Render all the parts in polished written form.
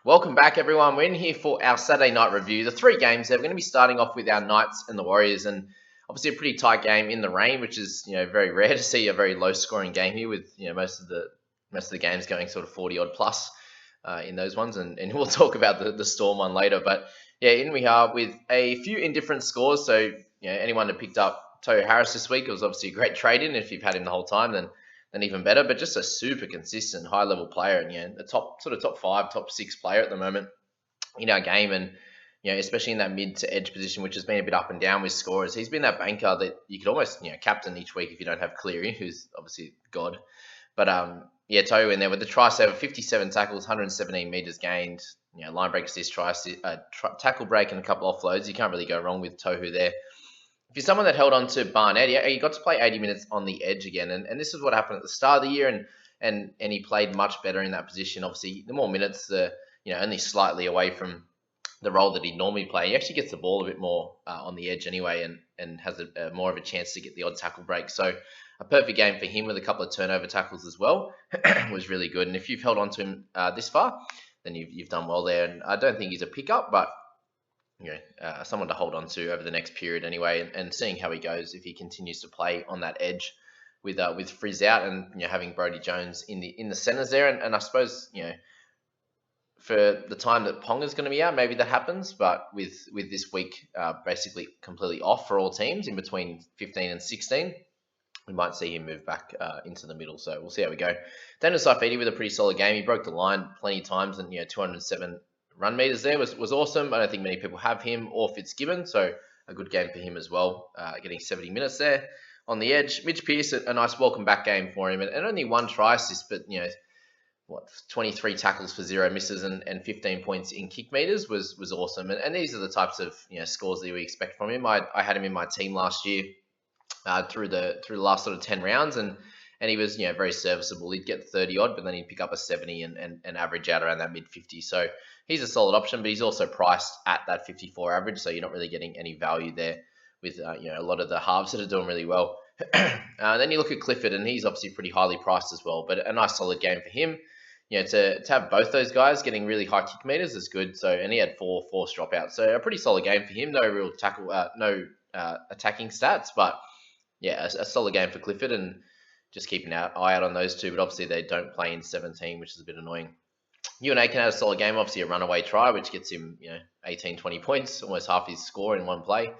Welcome back, everyone. We're in here for our Saturday night review. The three games, we're going to be starting off with our Knights and the Warriors, and obviously a pretty tight game in the rain, which is very rare to see a very low scoring game here with most of the games going sort of 40 odd plus in those ones, and we'll talk about the Storm one later. But yeah, in we are with a few indifferent scores. So anyone that picked up Toyo Harris this week, it was obviously a great trade in. If you've had him the whole time, then even better, but just a super consistent high level player, and the top 5, top 6 player at the moment in our game, and especially in that mid to edge position, which has been a bit up and down with scorers. He's been that banker that you could almost captain each week if you don't have Cleary, who's obviously God. But Toyo in there with the try saver, 57 tackles, 117 meters gained, line break assist, tackle break, and a couple offloads. You can't really go wrong with Tohu there. If you're someone that held on to Barnett, he got to play 80 minutes on the edge again, and this is what happened at the start of the year, and he played much better in that position. Obviously, the more minutes, only slightly away from the role that he'd normally play. He actually gets the ball a bit more on the edge anyway, and has a more of a chance to get the odd tackle break. So a perfect game for him with a couple of turnover tackles as well was really good. And if you've held on to him this far, then you've done well there. And I don't think he's a pickup, but someone to hold on to over the next period anyway, and seeing how he goes if he continues to play on that edge with Frizz out, and having Brodie Jones in the centres there, and I suppose for the time that Ponga's going to be out, maybe that happens, but with this week basically completely off for all teams in between 15 and 16, we might see him move back into the middle. So we'll see how we go. Daniel Saifidi with a pretty solid game. He broke the line plenty of times, and 207 run meters there was awesome. I don't think many people have him or Fitzgibbon, so a good game for him as well, getting 70 minutes there on the edge. Mitch Pearce, a nice welcome back game for him, and only one try assist, but 23 tackles for 0 misses and 15 points in kick meters was awesome. And these are the types of scores that we expect from him. I had him in my team last year through the last sort of 10 rounds, and he was very serviceable. He'd get 30 odd, but then he'd pick up a 70 and average out around that mid 50. So he's a solid option, but he's also priced at that 54 average, so you're not really getting any value there with a lot of the halves that are doing really well. Then you look at Clifford, and he's obviously pretty highly priced as well, but a nice solid game for him. To have both those guys getting really high kick meters is good. So, and he had four forced dropouts, so a pretty solid game for him. No real tackle, no attacking stats, but a solid game for Clifford, and just keep an eye out on those two, but obviously they don't play in 17, which is a bit annoying. UNA can have a solid game, obviously a runaway try, which gets him 18, 20 points, almost half his score in one play.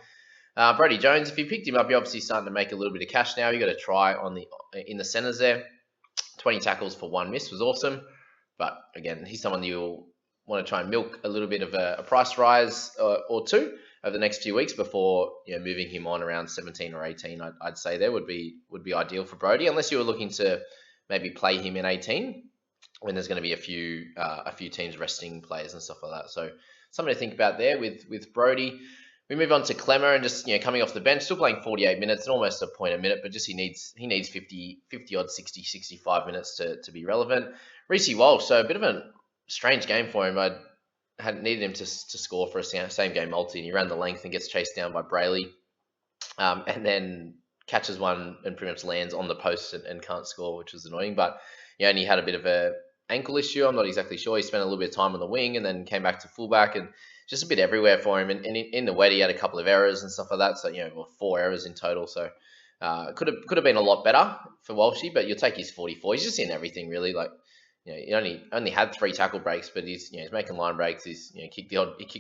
Brodie Jones, if you picked him up, you're obviously starting to make a little bit of cash now. You got a try in the centres there. 20 tackles for 1 miss was awesome, but again, he's someone you'll want to try and milk a little bit of a price rise or two over the next few weeks before moving him on around 17 or 18. I'd say there would be ideal for Brodie, unless you were looking to maybe play him in 18 when there's going to be a few teams resting players and stuff like that. So something to think about there with Brodie. We move on to Clemmer, and just coming off the bench, still playing 48 minutes and almost a point a minute, but just he needs 50 odd 60 65 minutes to be relevant. Reece Walsh, so a bit of a strange game for him. I hadn't needed him to score for a same game multi, and he ran the length and gets chased down by Brayley, and then catches one and pretty much lands on the post and can't score, which was annoying. But and he had a bit of a ankle issue. I'm not exactly sure. He spent a little bit of time on the wing and then came back to fullback, and just a bit everywhere for him. And in the wet, he had a couple of errors and stuff like that. So 4 errors in total. So could have been a lot better for Walshy, but you'll take his 44. He's just in everything really. Like he only had 3 tackle breaks, but he's making line breaks. He kicked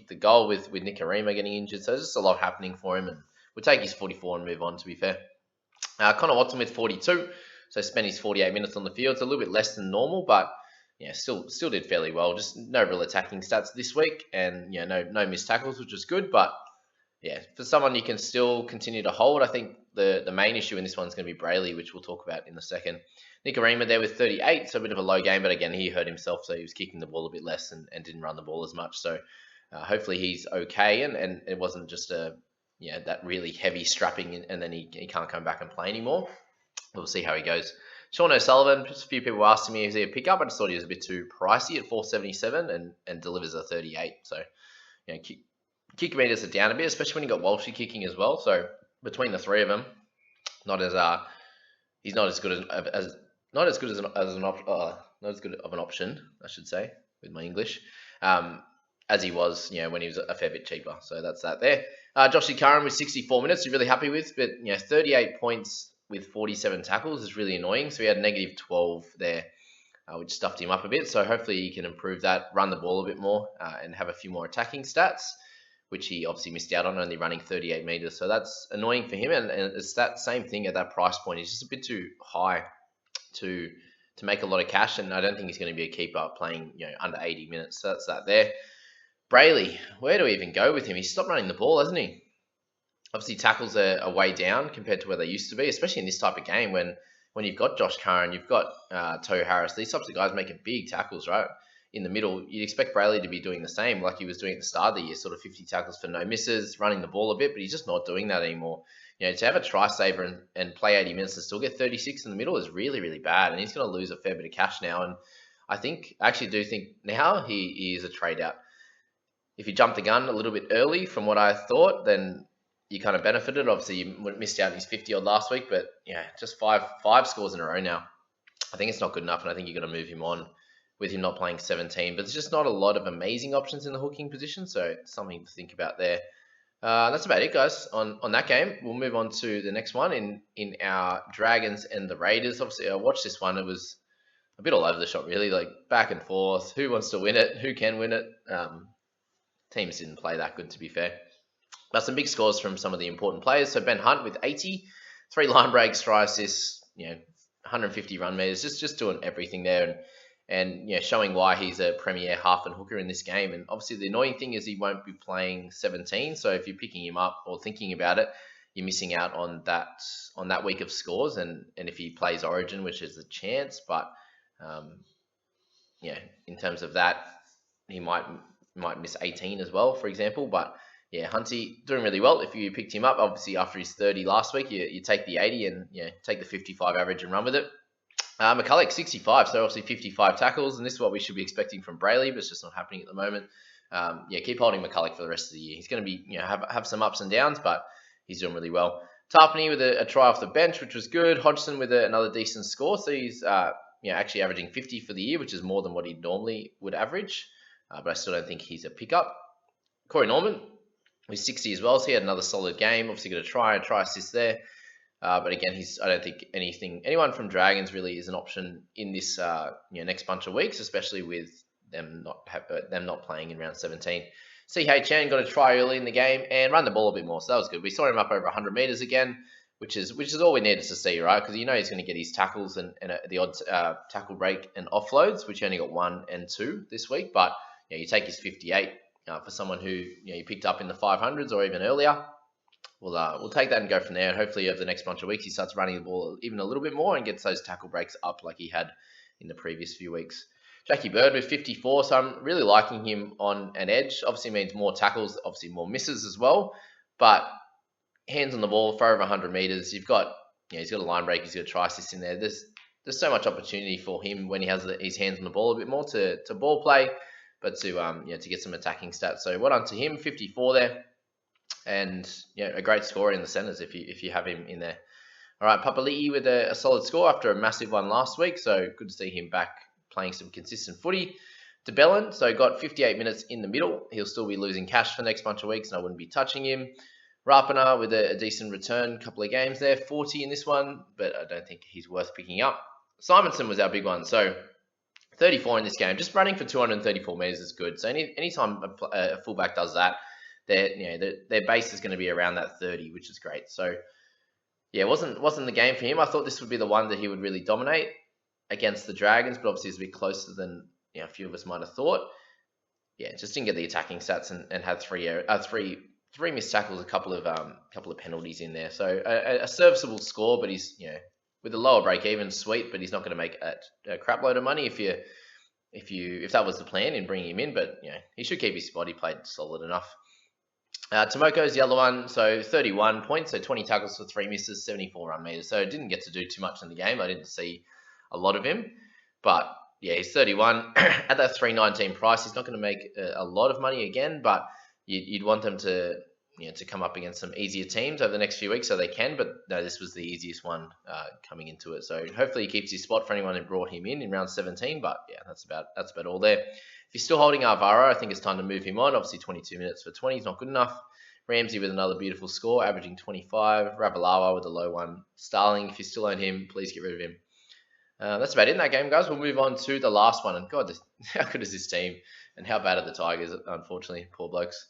the goal with Nicarima getting injured. So there's just a lot happening for him, and we'll take his 44 and move on. To be fair, Connor Watson with 42. So spent his 48 minutes on the field. It's a little bit less than normal, but still did fairly well. Just no real attacking stats this week, and no missed tackles, which is good. But for someone you can still continue to hold, I think the main issue in this one is going to be Brayley, which we'll talk about in a second. Nicarima there with 38, so a bit of a low game, but again he hurt himself, so he was kicking the ball a bit less and didn't run the ball as much. So hopefully he's okay, and it wasn't just that really heavy strapping, and then he can't come back and play anymore. We'll see how he goes. Sean O'Sullivan, just a few people asked me, is he a pickup? I just thought he was a bit too pricey at 477 and delivers a 38. So, kick meters are down a bit, especially when you got Walshy kicking as well. So between the three of them, he's not as good of an option, I should say, with my English. um, as he was, when he was a fair bit cheaper. So that's that there. Joshy Curran with 64 minutes, you're really happy with, but 38 points with 47 tackles is really annoying. So he had negative 12 there, which stuffed him up a bit. So hopefully he can improve that, run the ball a bit more, and have a few more attacking stats, which he obviously missed out on, only running 38 meters. So that's annoying for him. And it's that same thing at that price point. He's just a bit too high to make a lot of cash, and I don't think he's going to be a keeper playing under 80 minutes. So that's that there. Brayley, where do we even go with him? He's stopped running the ball, hasn't he? Obviously, tackles are way down compared to where they used to be, especially in this type of game when you've got Josh Curran, you've got Tohu Harris. These types of guys making big tackles, right? In the middle, you'd expect Brayley to be doing the same like he was doing at the start of the year, sort of 50 tackles for no misses, running the ball a bit, but he's just not doing that anymore. To have a try saver and play 80 minutes and still get 36 in the middle is really, really bad, and he's going to lose a fair bit of cash now. And I actually do think now he is a trade out. If you jumped the gun a little bit early from what I thought, then you kind of benefited. Obviously, you missed out on his 50 odd last week, but just five scores in a row now. I think it's not good enough, and I think you're going to move him on with him not playing 17. But there's just not a lot of amazing options in the hooking position, so something to think about there. That's about it, guys, on that game. We'll move on to the next one in our Dragons and the Raiders. Obviously, I watched this one. It was a bit all over the shop, really, like back and forth. Who wants to win it? Who can win it? Teams didn't play that good, to be fair. But some big scores from some of the important players. So Ben Hunt with 80, 3 line breaks, try assists, 150 run meters, just doing everything there and showing why he's a premier half and hooker in this game. And obviously the annoying thing is he won't be playing 17. So if you're picking him up or thinking about it, you're missing out on that week of scores. And if he plays Origin, which is a chance, but in terms of that, he might miss 18 as well, for example. But Hunty doing really well. If you picked him up, obviously after his 30 last week, you take the 80 and take the 55 average and run with it. McCulloch 65, so obviously 55 tackles, and this is what we should be expecting from Brayley, but it's just not happening at the moment. Keep holding McCulloch for the rest of the year. He's going to be have some ups and downs, but he's doing really well. Tarpany with a try off the bench, which was good. Hodgson with another decent score, so he's actually averaging 50 for the year, which is more than what he normally would average. But I still don't think he's a pickup. Corey Norman with 60 as well, so he had another solid game. Obviously got a try assist there. But again, I don't think anyone from Dragons really is an option in this next bunch of weeks, especially with them not playing in round 17. CHN got a try early in the game and run the ball a bit more, so that was good. We saw him up over 100 meters again, which is all we needed to see, right? Because he's going to get his tackles and the odd tackle break and offloads, which he only got 1 and 2 this week. But you take his 58 for someone who you picked up in the 500s or even earlier. We'll take that and go from there. And hopefully over the next bunch of weeks, he starts running the ball even a little bit more and gets those tackle breaks up like he had in the previous few weeks. Jackie Bird with 54, so I'm really liking him on an edge. Obviously means more tackles, obviously more misses as well. But hands on the ball for over 100 meters. You've got, he's got a line break, he's got a try assist in there. There's so much opportunity for him when he has his hands on the ball a bit more to ball play, but to get some attacking stats. So well done to him, 54 there. And a great scorer in the centres if you have him in there. All right, Papali'i with a solid score after a massive one last week, so good to see him back playing some consistent footy. DeBellin, so got 58 minutes in the middle. He'll still be losing cash for the next bunch of weeks, and I wouldn't be touching him. Rapana with a decent return, couple of games there, 40 in this one, but I don't think he's worth picking up. Simonson was our big one, so 34 in this game. Just running for 234 metres is good. So anytime a fullback does that, their base is going to be around that 30, which is great. So it wasn't the game for him. I thought this would be the one that he would really dominate against the Dragons, but obviously it's a bit closer than a few of us might have thought. Just didn't get the attacking stats and had three missed tackles, a couple of penalties in there. So a serviceable score, but he's with a lower break even, sweet, but he's not going to make a crap load of money if that was the plan in bringing him in. But he should keep his spot. He played solid enough. Tomoko's the other one, so 31 points, so 20 tackles for 3 misses, 74 run meters. So didn't get to do too much in the game. I didn't see a lot of him, but he's 31 at that 319 price. He's not going to make a lot of money again, but you'd want them to come up against some easier teams over the next few weeks so they can. But no, this was the easiest one coming into it. So hopefully he keeps his spot for anyone who brought him in round 17. But that's about all there. If you're still holding Alvaro, I think it's time to move him on. Obviously, 22 minutes for 20 is not good enough. Ramsey with another beautiful score, averaging 25. Ravalawa with a low one. Starling, if you still own him, please get rid of him. That's about it in that game, guys. We'll move on to the last one. And God, how good is this team? And how bad are the Tigers, unfortunately, poor blokes.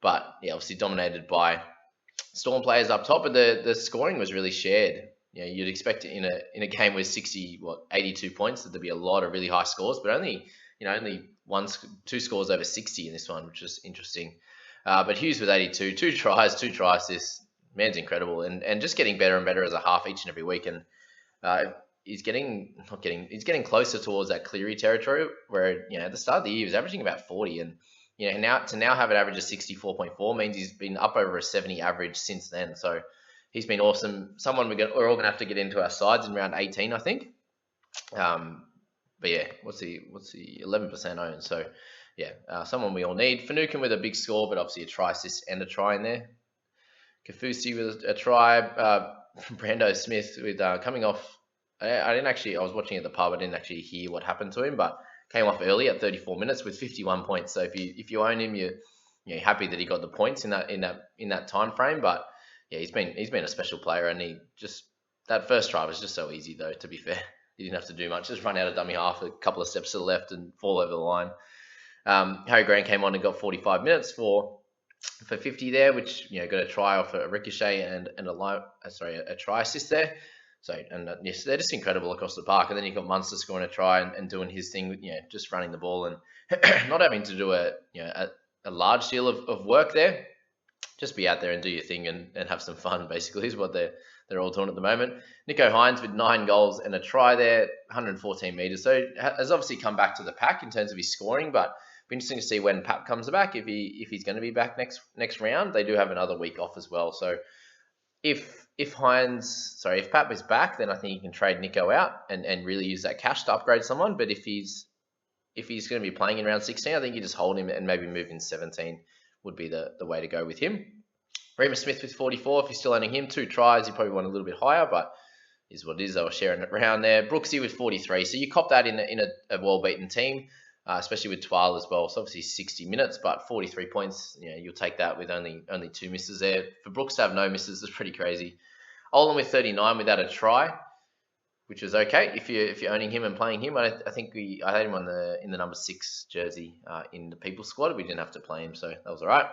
But yeah, obviously dominated by Storm players up top, but the scoring was really shared. You'd expect it in a game with 82 points that there'd be a lot of really high scores, but only two scores over 60 in this one, which is interesting. But Hughes with 82, two tries. This man's incredible, and just getting better and better as a half each and every week. And he's getting closer towards that Cleary territory, where at the start of the year he was averaging about 40, and now have an average of 64.4 means he's been up over a 70 average since then. So he's been awesome. Someone we're all gonna have to get into our sides in round 18, I think. But yeah, what's the 11% owned? So yeah, someone we all need. Finucane with a big score, but obviously a try assist and a try in there. Kafusi with a try. Brando Smith with coming off. I was watching at the pub. I didn't actually hear what happened to him, but came off early at 34 minutes with 51 points. So if you own him, you're happy that he got the points in that time frame. But yeah, he's been a special player, and that first try was just so easy though. To be fair, he didn't have to do much. Just run out of dummy half, a couple of steps to the left, and fall over the line. Harry Grant came on and got 45 minutes for 50 there, which got a try off a ricochet and a try assist there. So yes, they're just incredible across the park. And then you've got Munster scoring a try and doing his thing with just running the ball and not having to do a large deal of work there. Just be out there and do your thing and have some fun. Basically, is what they're all doing at the moment. Nico Hines with 9 goals and a try there, 114 meters. So has obviously come back to the pack in terms of his scoring, but be interesting to see when Pap comes back, if he's going to be back next round. They do have another week off as well. So if Pap is back, then I think you can trade Nico out and really use that cash to upgrade someone. But if he's going to be playing in round 16, I think you just hold him and maybe move in 17 would be the way to go with him. Remus Smith with 44. If you're still owning him, 2 tries, you probably want a little bit higher, but is what it is. They were sharing it around there. Brooksy with 43. So you cop that in a well-beaten team. Especially with Twile as well. So obviously 60 minutes, but 43 points, you'll take that with only 2 misses there. For Brooks to have no misses is pretty crazy. Olin with 39 without a try, which is okay if you're owning him and playing him. I think I had him in the number 6 jersey in the people squad. We didn't have to play him, so that was all right.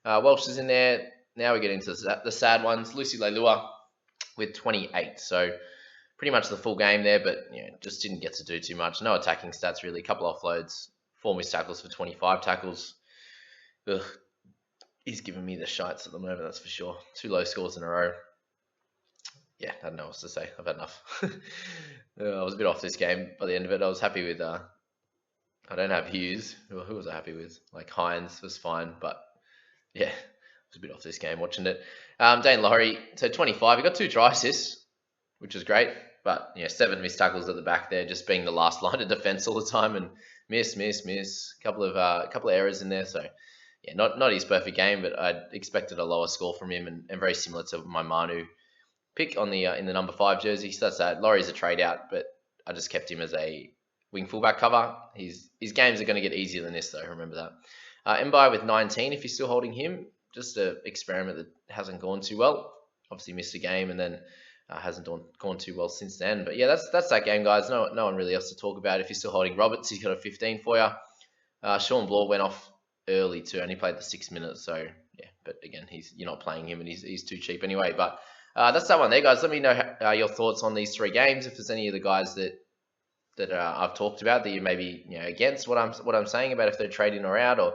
Welsh is in there. Now we get into the sad ones. Lucy Leilua with 28. So pretty much the full game there, but just didn't get to do too much. No attacking stats really. A couple offloads, 4 missed tackles for 25 tackles. Ugh, he's giving me the shites at the moment, that's for sure. 2 low scores in a row. Yeah, I don't know what else to say. I've had enough. I was a bit off this game by the end of it. I was happy with. I don't have Hughes. Who was I happy with? Like Hines was fine, but yeah, I was a bit off this game watching it. Dane Laurie, so 25. He got 2 try assists, which was great. But 7 missed tackles at the back there, just being the last line of defense all the time, and miss. Couple of errors in there. So yeah, not his perfect game, but I expected a lower score from him, and very similar to my Manu pick on the in the number 5 jersey. So that's that. Laurie's a trade out, but I just kept him as a wing fullback cover. His games are going to get easier than this, though. Remember that. Mbai with 19. If you're still holding him, just an experiment that hasn't gone too well. Obviously missed a game, and then hasn't gone too well since then. But yeah, that's that game, guys. No one really else to talk about. If you're still holding Roberts, he's got a 15 for you. Sean Bloor went off early too, only played the 6 minutes. So yeah, but again, you're not playing him, and he's too cheap anyway. But that's that one there, guys. Let me know your thoughts on these 3 games. If there's any of the guys that I've talked about that you may be against what I'm saying about if they're trading or out, or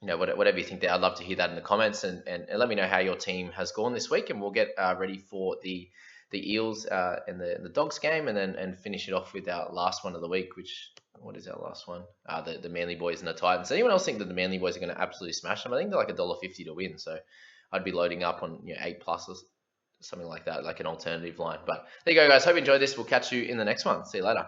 whatever you think there. I'd love to hear that in the comments, and let me know how your team has gone this week, and we'll get ready for the Eels and the Dogs game, and finish it off with our last one of the week, which, what is our last one? The Manly Boys and the Titans. Anyone else think that the Manly Boys are going to absolutely smash them? I think they're like $1.50 to win, so I'd be loading up on 8+ or something like that, like an alternative line. But there you go, guys. Hope you enjoyed this. We'll catch you in the next one. See you later.